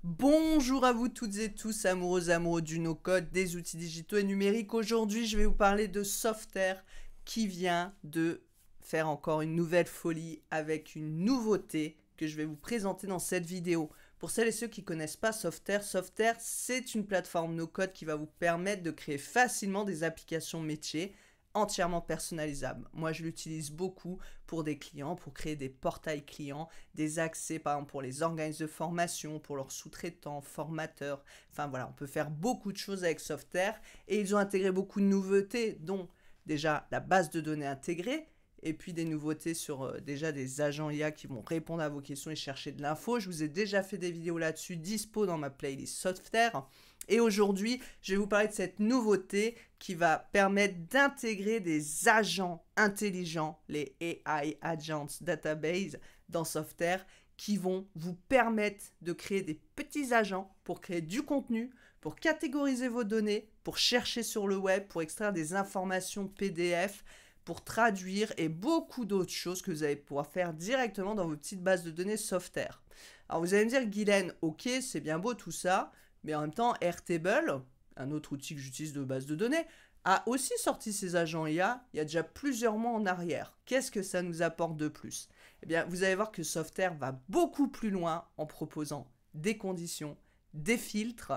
Bonjour à vous toutes et tous, amoureuses et amoureux du no-code, des outils digitaux et numériques. Aujourd'hui, je vais vous parler de Softair qui vient de faire encore une nouvelle folie avec une nouveauté que je vais vous présenter dans cette vidéo. Pour celles et ceux qui ne connaissent pas Softair, Softair, c'est une plateforme no-code qui va vous permettre de créer facilement des applications métiers entièrement personnalisable. Moi, je l'utilise beaucoup pour des clients, pour créer des portails clients, des accès, par exemple, pour les organismes de formation, pour leurs sous-traitants, formateurs. Enfin, voilà, on peut faire beaucoup de choses avec Softair et ils ont intégré beaucoup de nouveautés, dont déjà la base de données intégrée et puis des nouveautés sur déjà des agents IA qui vont répondre à vos questions et chercher de l'info. Je vous ai déjà fait des vidéos là-dessus, dispo dans ma playlist Softair. Et aujourd'hui, je vais vous parler de cette nouveauté qui va permettre d'intégrer des agents intelligents, les AI Agents Database, dans Softair, qui vont vous permettre de créer des petits agents pour créer du contenu, pour catégoriser vos données, pour chercher sur le web, pour extraire des informations PDF, pour traduire et beaucoup d'autres choses que vous allez pouvoir faire directement dans vos petites bases de données Softair. Alors vous allez me dire, Guylaine, ok, c'est bien beau tout ça, mais en même temps, Airtable, un autre outil que j'utilise de base de données, a aussi sorti ses agents IA il y a déjà plusieurs mois en arrière. Qu'est-ce que ça nous apporte de plus? Eh bien, vous allez voir que Softair va beaucoup plus loin en proposant des conditions, des filtres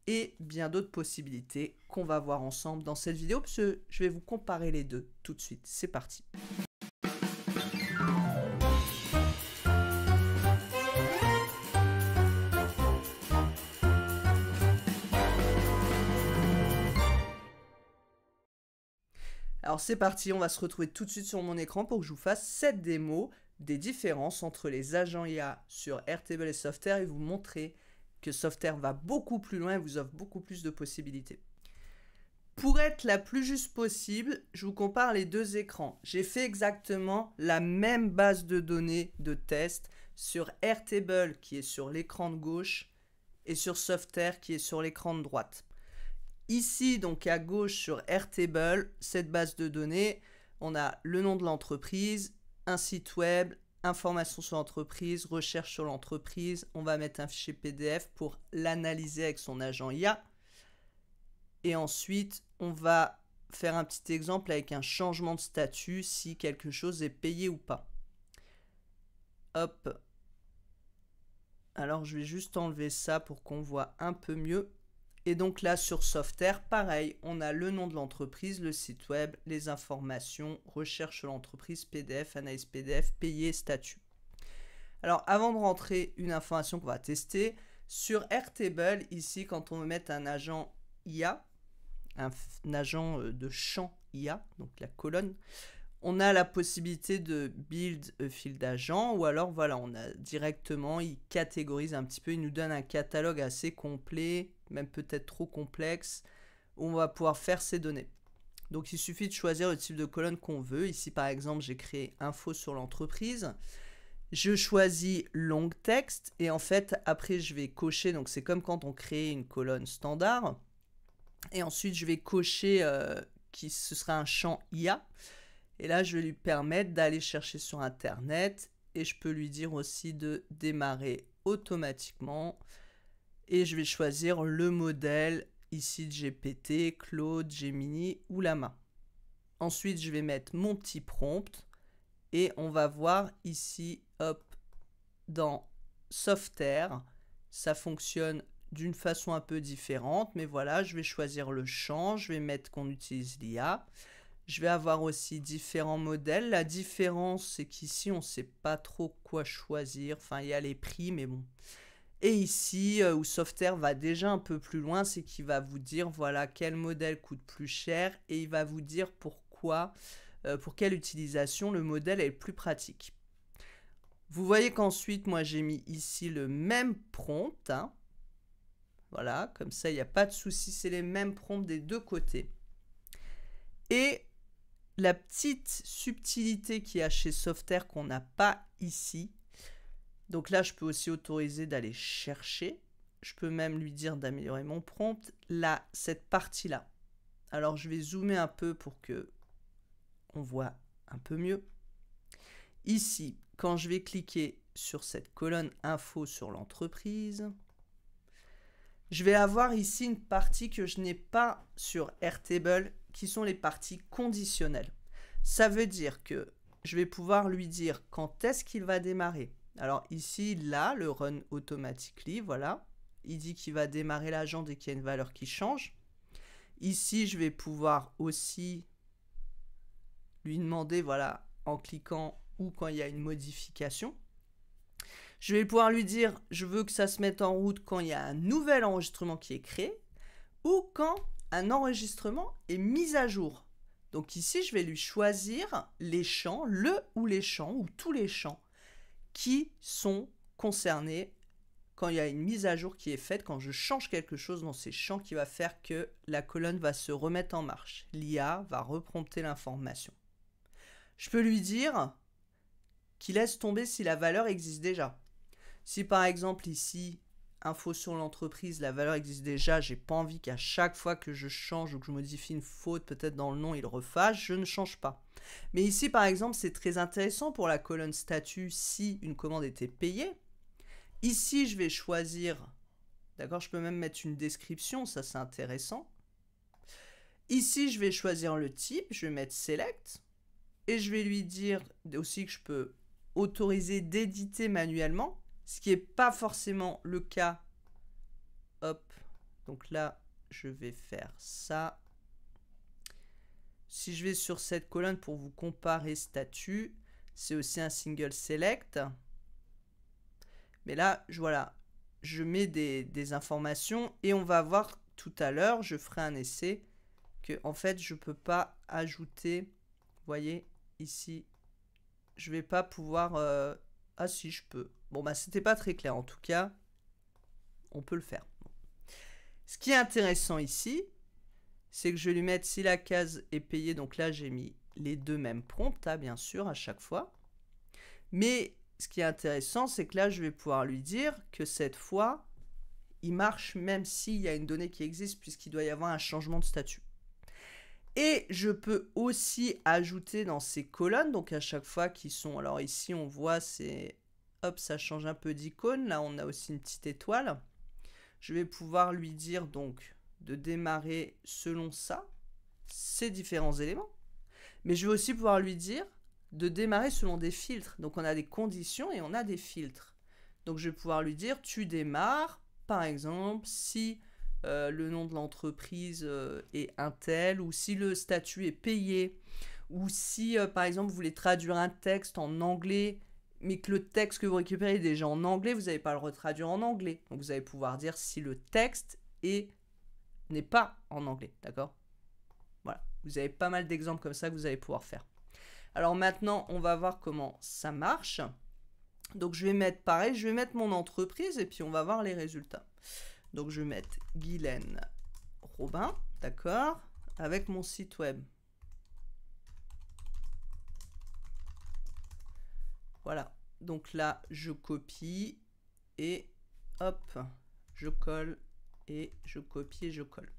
et bien d'autres possibilités qu'on va voir ensemble dans cette vidéo, parce que je vais vous comparer les deux tout de suite. C'est parti. Alors c'est parti, on va se retrouver tout de suite sur mon écran pour que je vous fasse cette démo des différences entre les agents IA sur Airtable et Softair et vous montrer que Softair va beaucoup plus loin et vous offre beaucoup plus de possibilités. Pour être la plus juste possible, je vous compare les deux écrans. J'ai fait exactement la même base de données de test sur Airtable qui est sur l'écran de gauche et sur Softair qui est sur l'écran de droite. Ici, donc à gauche sur Airtable, cette base de données, on a le nom de l'entreprise, un site web, information sur l'entreprise, recherche sur l'entreprise. On va mettre un fichier PDF pour l'analyser avec son agent IA. Et ensuite, on va faire un petit exemple avec un changement de statut si quelque chose est payé ou pas. Hop. Alors, je vais juste enlever ça pour qu'on voit un peu mieux. Et donc là, sur Softair, pareil, on a le nom de l'entreprise, le site web, les informations, recherche sur l'entreprise, PDF, analyse PDF, payer, statut. Alors, avant de rentrer une information qu'on va tester, sur Airtable, ici, quand on veut mettre un agent IA, un agent de champ IA, donc la colonne, on a la possibilité de build a field agent, ou alors voilà, on a directement, il catégorise un petit peu, il nous donne un catalogue assez complet, même peut-être trop complexe, où on va pouvoir faire ces données. Donc il suffit de choisir le type de colonne qu'on veut. Ici par exemple, j'ai créé info sur l'entreprise. Je choisis long texte et en fait après je vais cocher, donc c'est comme quand on crée une colonne standard. Et ensuite je vais cocher ce sera un champ IA. Et là, je vais lui permettre d'aller chercher sur Internet et je peux lui dire aussi de démarrer automatiquement. Et je vais choisir le modèle ici de GPT, Claude, Gemini ou Llama. Ensuite, je vais mettre mon petit prompt et on va voir ici, hop, dans Softair, ça fonctionne d'une façon un peu différente. Mais voilà, je vais choisir le champ, je vais mettre qu'on utilise l'IA. Je vais avoir aussi différents modèles. La différence, c'est qu'ici, on ne sait pas trop quoi choisir. Enfin, il y a les prix, mais bon. Et ici, où Softair va déjà un peu plus loin, c'est qu'il va vous dire, voilà, quel modèle coûte plus cher. Et il va vous dire pourquoi, pour quelle utilisation le modèle est le plus pratique. Vous voyez qu'ensuite, moi, j'ai mis ici le même prompt. Hein. Voilà, comme ça, il n'y a pas de souci. C'est les mêmes prompts des deux côtés. Et la petite subtilité qu'il y a chez Softair qu'on n'a pas ici, donc là je peux aussi autoriser d'aller chercher, je peux même lui dire d'améliorer mon prompt, là, cette partie-là. Alors je vais zoomer un peu pour que on voit un peu mieux. Ici, quand je vais cliquer sur cette colonne info sur l'entreprise, je vais avoir ici une partie que je n'ai pas sur Airtable, qui sont les parties conditionnelles. Ça veut dire que je vais pouvoir lui dire quand est-ce qu'il va démarrer. Alors ici, là, le run automatically, voilà. Il dit qu'il va démarrer l'agent dès qu'il y a une valeur qui change. Ici, je vais pouvoir aussi lui demander, voilà, en cliquant ou quand il y a une modification. Je vais pouvoir lui dire, je veux que ça se mette en route quand il y a un nouvel enregistrement qui est créé ou quand un enregistrement est mis à jour. Donc ici, je vais lui choisir les champs, le ou les champs ou tous les champs qui sont concernés quand il y a une mise à jour qui est faite, quand je change quelque chose dans ces champs qui va faire que la colonne va se remettre en marche. L'IA va reprompter l'information. Je peux lui dire qu'il laisse tomber si la valeur existe déjà. Si par exemple ici, info sur l'entreprise, la valeur existe déjà, j'ai pas envie qu'à chaque fois que je change ou que je modifie une faute peut-être dans le nom, il refasse, je ne change pas. Mais ici par exemple, c'est très intéressant pour la colonne statut si une commande était payée. Ici, je vais choisir, d'accord, je peux même mettre une description, ça c'est intéressant. Ici, je vais choisir le type, je vais mettre select et je vais lui dire aussi que je peux autoriser d'éditer manuellement, ce qui n'est pas forcément le cas. Hop, donc là, je vais faire ça. Si je vais sur cette colonne pour vous comparer statut, c'est aussi un single select. Mais là, voilà, je mets des informations et on va voir tout à l'heure, je ferai un essai, que en fait, je ne peux pas ajouter, vous voyez, ici, je ne vais pas pouvoir... Ah si, je peux. Bon, bah, c'était pas très clair. En tout cas, on peut le faire. Ce qui est intéressant ici, c'est que je vais lui mettre si la case est payée. Donc là, j'ai mis les deux mêmes prompts, hein, bien sûr, à chaque fois. Mais ce qui est intéressant, c'est que là, je vais pouvoir lui dire que cette fois, il marche même s'il y a une donnée qui existe, puisqu'il doit y avoir un changement de statut. Et je peux aussi ajouter dans ces colonnes, donc à chaque fois qui sont... Alors ici, on voit, c'est... Hop, ça change un peu d'icône. Là, on a aussi une petite étoile. Je vais pouvoir lui dire donc de démarrer selon ça, ces différents éléments. Mais je vais aussi pouvoir lui dire de démarrer selon des filtres. Donc on a des conditions et on a des filtres. Donc je vais pouvoir lui dire, tu démarres, par exemple, si le nom de l'entreprise est un tel, ou si le statut est payé, ou si, par exemple, vous voulez traduire un texte en anglais, mais que le texte que vous récupérez est déjà en anglais, vous n'allez pas le retraduire en anglais. Donc vous allez pouvoir dire si le texte n'est pas en anglais, d'accord? Voilà, vous avez pas mal d'exemples comme ça que vous allez pouvoir faire. Alors maintenant, on va voir comment ça marche. Donc je vais mettre pareil, je vais mettre mon entreprise et puis on va voir les résultats. Donc je vais mettre Guylaine Robin, d'accord, avec mon site web. Voilà, donc là je copie et hop, je colle et je copie et je colle.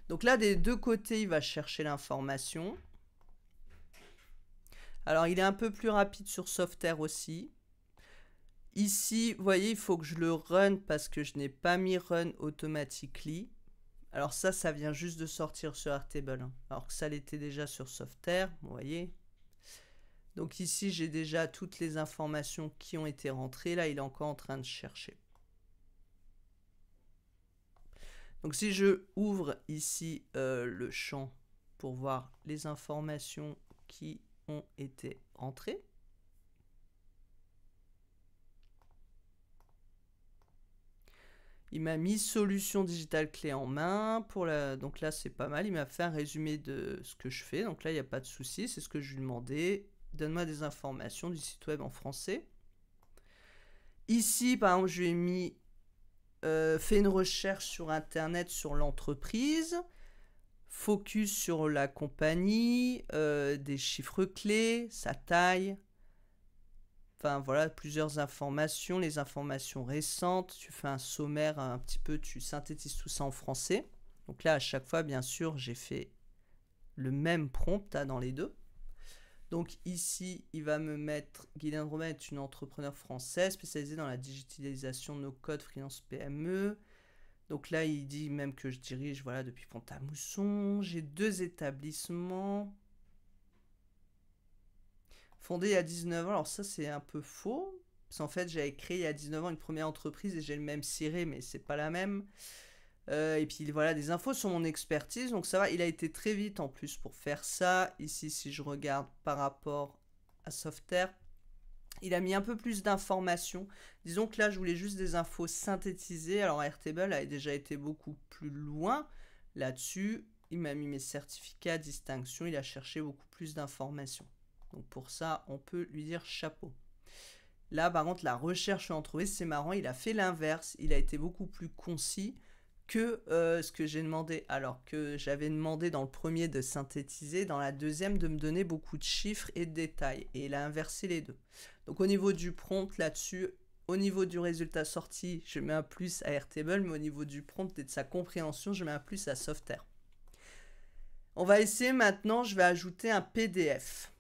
Donc là des deux côtés il va chercher l'information. Alors il est un peu plus rapide sur Softair aussi. Ici, vous voyez, il faut que je le run parce que je n'ai pas mis run automatically. Alors ça vient juste de sortir sur Airtable, hein, alors que ça l'était déjà sur Softair, vous voyez. Donc ici, j'ai déjà toutes les informations qui ont été rentrées. Là, il est encore en train de chercher. Donc si je ouvre ici le champ pour voir les informations qui ont été rentrées. Il m'a mis solution digitale clé en main. Donc là, c'est pas mal. Il m'a fait un résumé de ce que je fais. Donc là, il n'y a pas de souci. C'est ce que je lui demandais. Donne-moi des informations du site web en français. Ici, par exemple, je lui ai mis fait une recherche sur Internet sur l'entreprise. Focus sur la compagnie. Des chiffres clés. Sa taille. Enfin voilà, plusieurs informations, les informations récentes, tu fais un sommaire un petit peu, tu synthétises tout ça en français. Donc là, à chaque fois, bien sûr, j'ai fait le même prompt dans les deux. Donc ici, il va me mettre, Guylaine Robin est une entrepreneure française spécialisée dans la digitalisation de nos codes freelance PME. Donc là, il dit même que je dirige voilà, depuis Pont-à-Mousson. J'ai 2 établissements. Fondé il y a 19 ans. Alors ça, c'est un peu faux. Parce qu'en fait, j'avais créé il y a 19 ans une première entreprise et j'ai le même ciré, mais c'est pas la même. Et puis voilà, des infos sur mon expertise. Donc ça va, il a été très vite en plus pour faire ça. Ici, si je regarde par rapport à Softair, il a mis un peu plus d'informations. Disons que là, je voulais juste des infos synthétisées. Alors Airtable a déjà été beaucoup plus loin là-dessus. Il m'a mis mes certificats, distinctions. Il a cherché beaucoup plus d'informations. Donc pour ça, on peut lui dire chapeau. Là, par contre, la recherche entreprise, c'est marrant. Il a fait l'inverse. Il a été beaucoup plus concis que ce que j'ai demandé. Alors que j'avais demandé dans le premier de synthétiser, dans la deuxième de me donner beaucoup de chiffres et de détails. Et il a inversé les deux. Donc au niveau du prompt là-dessus, au niveau du résultat sorti, je mets un plus à Airtable, mais au niveau du prompt et de sa compréhension, je mets un plus à Softair. On va essayer maintenant, je vais ajouter un PDF.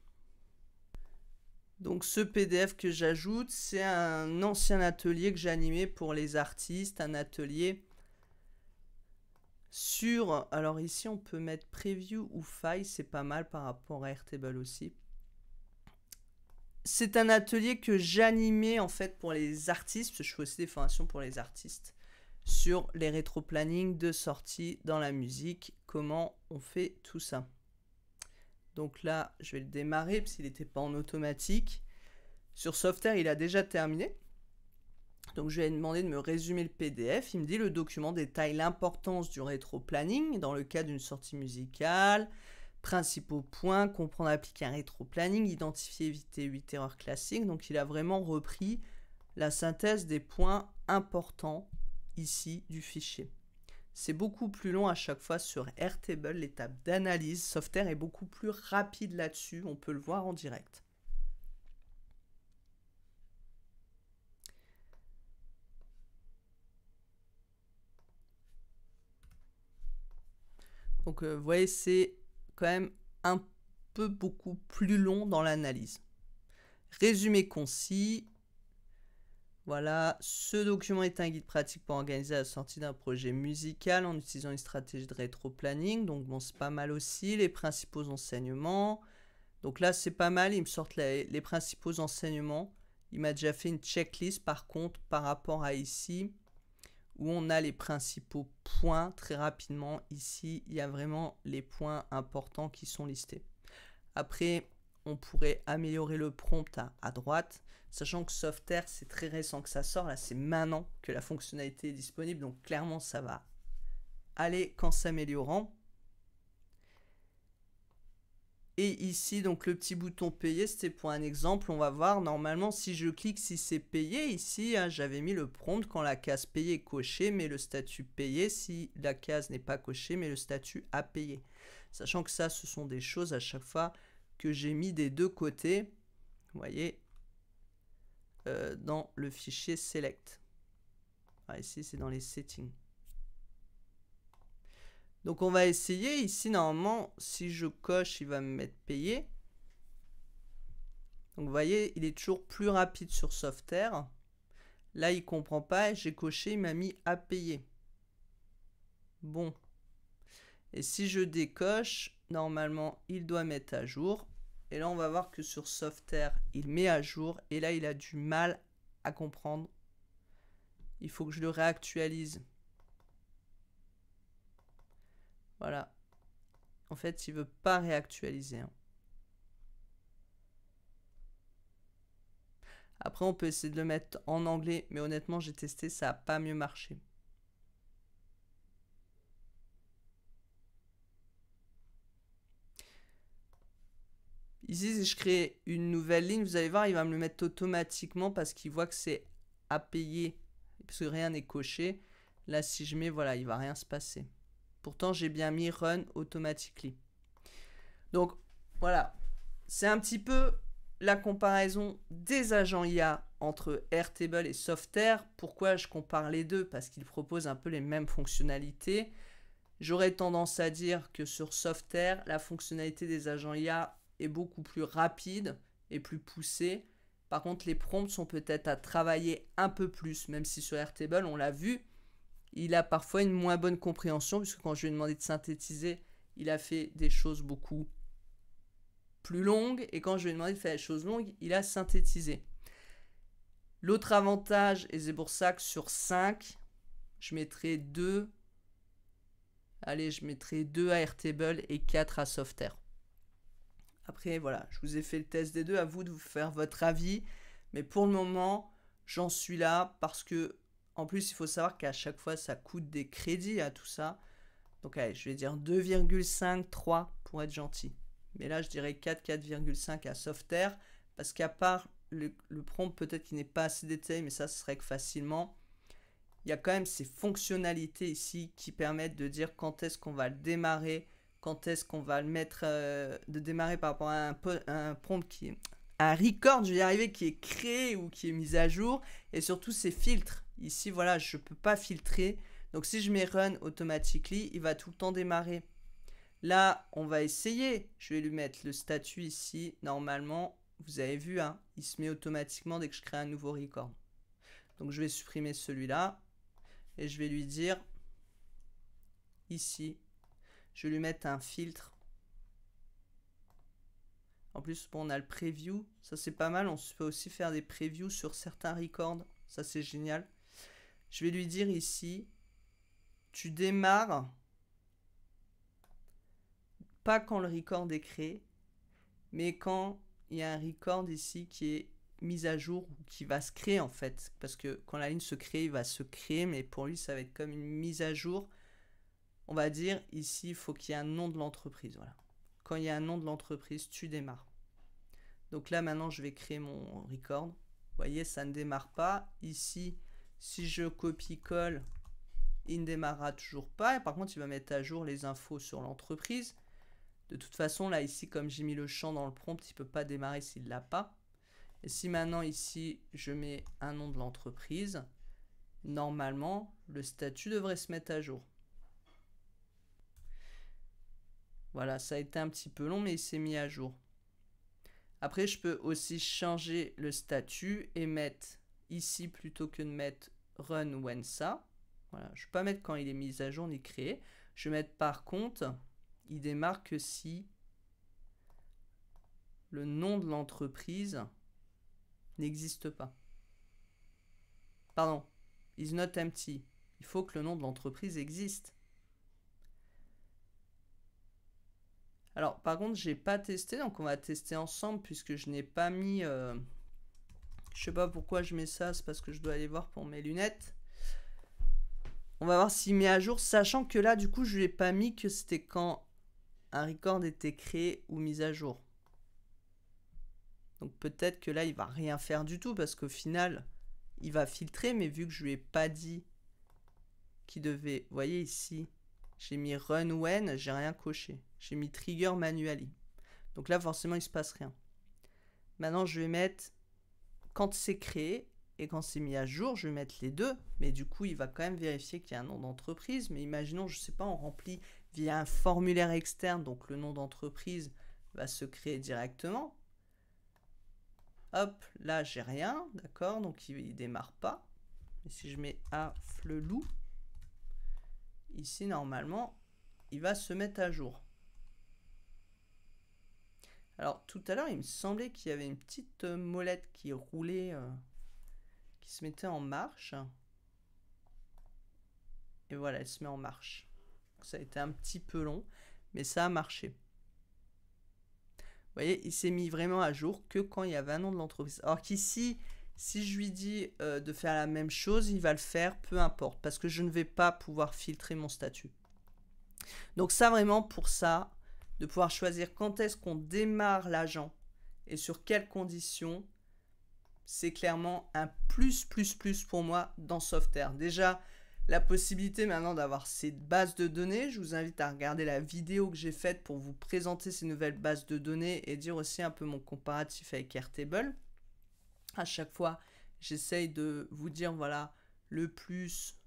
Donc ce PDF que j'ajoute, c'est un ancien atelier que j'ai animé pour les artistes, un atelier sur... Alors ici, on peut mettre preview ou file, c'est pas mal par rapport à Airtable aussi. C'est un atelier que j'animais en fait pour les artistes, parce que je fais aussi des formations pour les artistes, sur les rétro-planning de sortie dans la musique, comment on fait tout ça. Donc là, je vais le démarrer, parce qu'il n'était pas en automatique. Sur Softair, il a déjà terminé. Donc je lui ai demandé de me résumer le PDF. Il me dit le document détaille l'importance du rétro-planning dans le cas d'une sortie musicale. Principaux points, comprendre, appliquer un rétro-planning, identifier, éviter 8 erreurs classiques. Donc il a vraiment repris la synthèse des points importants ici du fichier. C'est beaucoup plus long à chaque fois sur Airtable, l'étape d'analyse. Softair est beaucoup plus rapide là-dessus, on peut le voir en direct. Donc vous voyez, c'est quand même un peu beaucoup plus long dans l'analyse. Résumé concis. Voilà, ce document est un guide pratique pour organiser la sortie d'un projet musical en utilisant une stratégie de rétro-planning. Donc bon, c'est pas mal aussi. Les principaux enseignements. Donc là, c'est pas mal. Il me sort les principaux enseignements. Il m'a déjà fait une checklist par contre par rapport à ici, où on a les principaux points très rapidement. Ici, il y a vraiment les points importants qui sont listés. Après, on pourrait améliorer le prompt à droite, sachant que Softair, c'est très récent que ça sort. Là, c'est maintenant que la fonctionnalité est disponible. Donc, clairement, ça va aller qu'en s'améliorant. Et ici, donc le petit bouton payer, c'était pour un exemple. On va voir, normalement, si je clique, si c'est payé. Ici, hein, j'avais mis le prompt quand la case payé est cochée, mais le statut payé. Si la case n'est pas cochée, mais le statut à payer. Sachant que ça, ce sont des choses à chaque fois que j'ai mis des deux côtés. Vous voyez, dans le fichier select. Ah, ici, c'est dans les settings. Donc on va essayer. Ici, normalement, si je coche, il va me mettre payé. Donc vous voyez, il est toujours plus rapide sur Softair. Là, il ne comprend pas. J'ai coché, il m'a mis à payer. Bon. Et si je décoche, normalement, il doit mettre à jour. Et là, on va voir que sur Softair, il met à jour. Et là, il a du mal à comprendre. Il faut que je le réactualise. Voilà. En fait, il ne veut pas réactualiser. Hein. Après, on peut essayer de le mettre en anglais. Mais honnêtement, j'ai testé, ça n'a pas mieux marché. Ici, si je crée une nouvelle ligne, vous allez voir, il va me le mettre automatiquement parce qu'il voit que c'est à payer. Parce que rien n'est coché. Là, si je mets, voilà, il ne va rien se passer. Pourtant, j'ai bien mis Run Automatically. Donc, voilà. C'est un petit peu la comparaison des agents IA entre Airtable et Softair. Pourquoi je compare les deux? Parce qu'ils proposent un peu les mêmes fonctionnalités. J'aurais tendance à dire que sur Softair, la fonctionnalité des agents IA est beaucoup plus rapide et plus poussée. Par contre, les prompts sont peut-être à travailler un peu plus, même si sur Airtable, on l'a vu, il a parfois une moins bonne compréhension, puisque quand je lui ai demandé de synthétiser, il a fait des choses beaucoup plus longues, et quand je lui ai demandé de faire des choses longues, il a synthétisé. L'autre avantage, et c'est pour ça que sur 5, je mettrai 2. Allez, je mettrai 2 à Airtable et 4 à Softair. Après, voilà, je vous ai fait le test des deux, à vous de vous faire votre avis. Mais pour le moment, j'en suis là parce que, en plus, il faut savoir qu'à chaque fois, ça coûte des crédits à tout ça. Donc, allez, je vais dire 2,5, 3 pour être gentil. Mais là, je dirais 4, 4,5 à Softair. Parce qu'à part le prompt, peut-être qu'il n'est pas assez détaillé, mais ça, ce serait que facilement. Il y a quand même ces fonctionnalités ici qui permettent de dire quand est-ce qu'on va le démarrer, quand est-ce qu'on va le mettre, de démarrer par rapport à un prompt qui est un record, je vais y arriver, qui est créé ou qui est mis à jour, et surtout ces filtres. Ici, voilà, je ne peux pas filtrer. Donc si je mets run automatically, il va tout le temps démarrer. Là, on va essayer. Je vais lui mettre le statut ici. Normalement, vous avez vu, hein, il se met automatiquement dès que je crée un nouveau record. Donc je vais supprimer celui-là. Et je vais lui dire, ici, je vais lui mettre un filtre. En plus, bon, on a le preview. Ça, c'est pas mal. On peut aussi faire des previews sur certains records. Ça, c'est génial. Je vais lui dire ici, tu démarres pas quand le record est créé, mais quand il y a un record ici qui est mis à jour ou qui va se créer en fait. Parce que quand la ligne se crée, il va se créer, mais pour lui, ça va être comme une mise à jour. On va dire ici, il faut qu'il y ait un nom de l'entreprise. Voilà. Quand il y a un nom de l'entreprise, tu démarres. Donc là, maintenant, je vais créer mon record. Vous voyez, ça ne démarre pas. Ici, si je copie-colle, il ne démarrera toujours pas. Et par contre, il va mettre à jour les infos sur l'entreprise. De toute façon, là, ici, comme j'ai mis le champ dans le prompt, il ne peut pas démarrer s'il ne l'a pas. Et si maintenant, ici, je mets un nom de l'entreprise, normalement, le statut devrait se mettre à jour. Voilà, ça a été un petit peu long, mais il s'est mis à jour. Après, je peux aussi changer le statut et mettre ici, plutôt que de mettre run when ça. Voilà, je ne vais pas mettre quand il est mis à jour ni créé. Je vais mettre par contre, il démarre que si le nom de l'entreprise n'existe pas. Pardon, is not empty. Il faut que le nom de l'entreprise existe. Alors, par contre, j'ai pas testé, donc on va tester ensemble puisque je n'ai pas mis... je sais pas pourquoi je mets ça, c'est parce que je dois aller voir pour mes lunettes. On va voir s'il met à jour, sachant que là, du coup, je lui ai pas mis que c'était quand un record était créé ou mis à jour. Donc peut-être que là, il va rien faire du tout parce qu'au final, il va filtrer, mais vu que je lui ai pas dit qu'il devait... Vous voyez ici, j'ai mis run when, j'ai rien coché. J'ai mis trigger manually. Donc là, forcément, il se passe rien. Maintenant, je vais mettre quand c'est créé et quand c'est mis à jour, je vais mettre les deux. Mais du coup, il va quand même vérifier qu'il y a un nom d'entreprise. Mais imaginons, je sais pas, on remplit via un formulaire externe, donc le nom d'entreprise va se créer directement. Hop, là, j'ai rien, d'accord, donc il ne démarre pas. Et si je mets à flelou, ici, normalement, il va se mettre à jour. Alors, tout à l'heure, il me semblait qu'il y avait une petite molette qui roulait, qui se mettait en marche. Et voilà, elle se met en marche. Donc, ça a été un petit peu long, mais ça a marché. Vous voyez, il s'est mis vraiment à jour que quand il y avait un nom de l'entreprise. Alors qu'ici, si je lui dis de faire la même chose, il va le faire, peu importe, parce que je ne vais pas pouvoir filtrer mon statut. Donc ça, vraiment, pour ça, de pouvoir choisir quand est-ce qu'on démarre l'agent et sur quelles conditions, c'est clairement un plus pour moi dans Softair. Déjà, la possibilité maintenant d'avoir ces bases de données. Je vous invite à regarder la vidéo que j'ai faite pour vous présenter ces nouvelles bases de données et dire aussi un peu mon comparatif avec Airtable. À chaque fois, j'essaye de vous dire voilà le plus,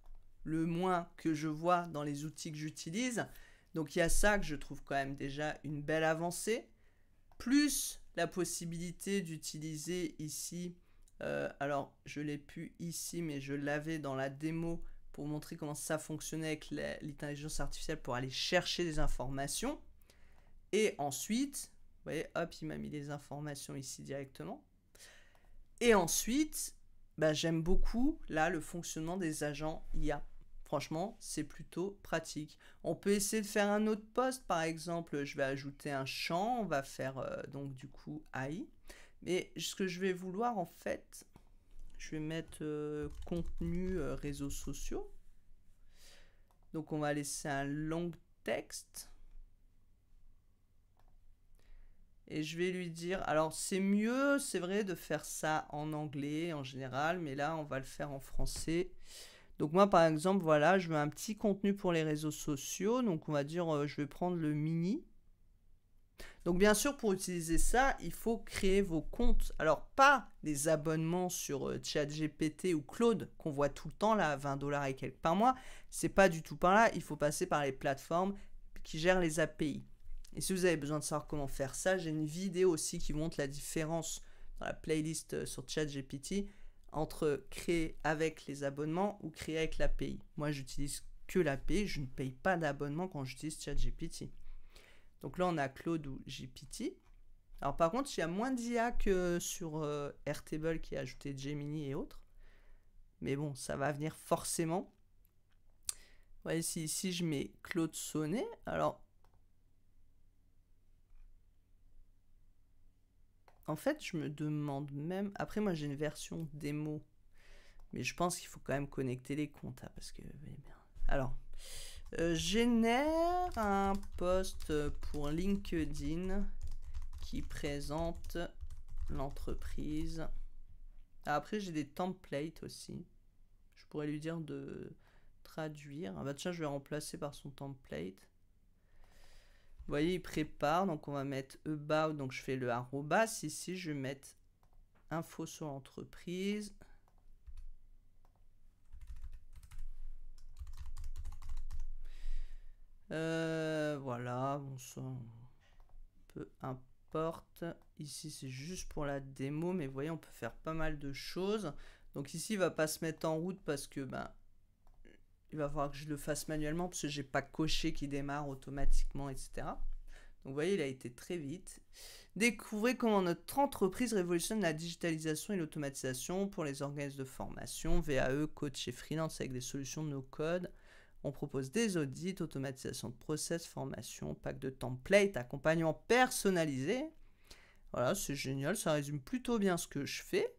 le moins que je vois dans les outils que j'utilise. Donc il y a ça que je trouve quand même déjà une belle avancée. Plus la possibilité d'utiliser ici, alors je l'ai plus ici mais je l'avais dans la démo pour vous montrer comment ça fonctionnait avec l'intelligence artificielle pour aller chercher des informations. Et ensuite, vous voyez, hop, il m'a mis les informations ici directement. Et ensuite, bah, j'aime beaucoup là le fonctionnement des agents IA. Franchement, c'est plutôt pratique. On peut essayer de faire un autre post, par exemple, je vais ajouter un champ, on va faire donc du coup AI. Mais ce que je vais vouloir en fait, je vais mettre contenu réseaux sociaux. Donc on va laisser un long texte. Et je vais lui dire, alors c'est mieux, c'est vrai, de faire ça en anglais en général, mais là on va le faire en français. Donc moi par exemple, voilà, je veux un petit contenu pour les réseaux sociaux, donc on va dire, je vais prendre le mini. Donc bien sûr, pour utiliser ça, il faut créer vos comptes. Alors pas les abonnements sur ChatGPT ou Claude qu'on voit tout le temps là, 20 $ et quelques par mois. C'est pas du tout par là, il faut passer par les plateformes qui gèrent les API. Et si vous avez besoin de savoir comment faire ça, j'ai une vidéo aussi qui montre la différence dans la playlist sur ChatGPT entre créer avec les abonnements ou créer avec l'API. Moi, j'utilise que l'API, je ne paye pas d'abonnement quand j'utilise ChatGPT. Donc là, on a Claude ou GPT. Alors par contre, il y a moins d'IA que sur Airtable qui a ajouté Gemini et autres. Mais bon, ça va venir forcément. Vous voyez, ici, je mets Claude Sonnet. Alors, en fait, je me demande même... Après, moi, j'ai une version démo. Mais je pense qu'il faut quand même connecter les comptes. Hein, parce que... Alors, génère un post pour LinkedIn qui présente l'entreprise. Après, j'ai des templates aussi. Je pourrais lui dire de traduire. Ah bah tiens, je vais remplacer par son template. Vous voyez, il prépare, donc on va mettre about, donc je fais le arrobas. Ici, je vais mettre info sur l'entreprise. Voilà, bon ça, peu importe. Ici, c'est juste pour la démo, mais vous voyez, on peut faire pas mal de choses. Donc ici, il va pas se mettre en route parce que ben, il va falloir que je le fasse manuellement parce que j'ai pas coché qui démarre automatiquement, etc. Donc vous voyez, il a été très vite. Découvrez comment notre entreprise révolutionne la digitalisation et l'automatisation pour les organismes de formation, VAE, coach et freelance avec des solutions de no-code. On propose des audits, automatisation de process, formation, pack de templates, accompagnement personnalisé. Voilà, c'est génial, ça résume plutôt bien ce que je fais.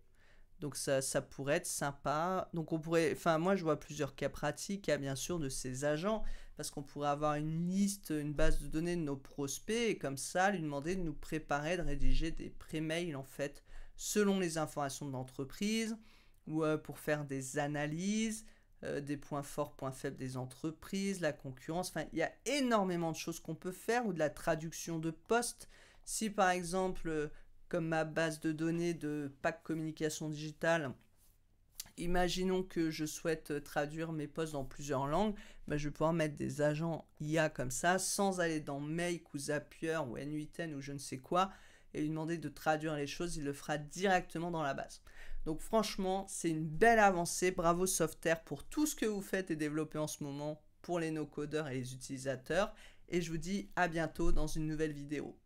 Donc ça pourrait être sympa. Donc on pourrait, enfin moi je vois plusieurs cas pratiques, bien sûr, de ces agents, parce qu'on pourrait avoir une liste, une base de données de nos prospects, et comme ça lui demander de nous préparer, de rédiger des pré-mails en fait, selon les informations de l'entreprise, ou pour faire des analyses, des points forts, points faibles des entreprises, la concurrence, enfin il y a énormément de choses qu'on peut faire, ou de la traduction de postes. Si par exemple... comme ma base de données de pack communication digitale, imaginons que je souhaite traduire mes posts dans plusieurs langues, ben je vais pouvoir mettre des agents IA comme ça, sans aller dans Make ou Zapier ou N8N ou je ne sais quoi, et lui demander de traduire les choses, il le fera directement dans la base. Donc franchement, c'est une belle avancée, bravo Softair pour tout ce que vous faites et développez en ce moment pour les no-codeurs et les utilisateurs, et je vous dis à bientôt dans une nouvelle vidéo.